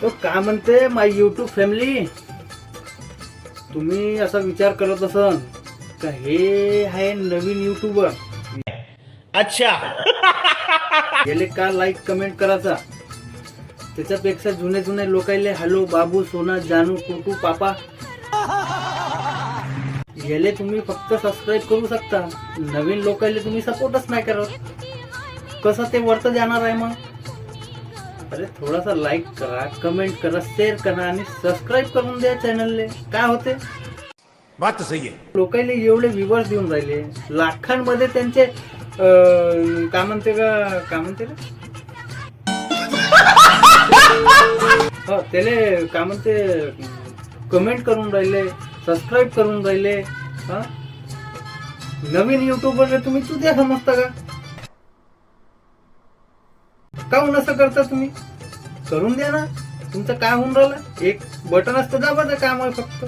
तो काय म्हणते माय युट्यूब फॅमिली, तुम्ही असा विचार करत असाल का हे आहे नवीन युट्यूबर, अच्छा गेले का लाईक कमेंट करायचा, त्याच्यापेक्षा जुने जुने लोकायले हॅलो बाबू सोना जानू कुटू पापा गेले तुम्ही फक्त सबस्क्राईब करू शकता. नवीन लोकायले तुम्ही सपोर्टच नाही करत, कसं ते वरतं जाणार आहे मग. अरे थोडासा लाईक करा, कमेंट करा, शेअर करा आणि सबस्क्राईब करून द्या चॅनलले. काय होते बात तो सही है. लोकांना एवढे व्ह्यूअर्स देऊन राहिले, लाखांमध्ये त्यांचे काय म्हणते का हो त्याले काय म्हणते कमेंट करून राहिले, सबस्क्राईब करून राहिले. हा नवीन युट्यूबर तुम्ही चुत्या समजता का? काहून असं करता तुम्ही? करून द्या ना, तुमचं काय होऊन राहिलं, एक बटन असतं दाबायचं काम आहे फक्त.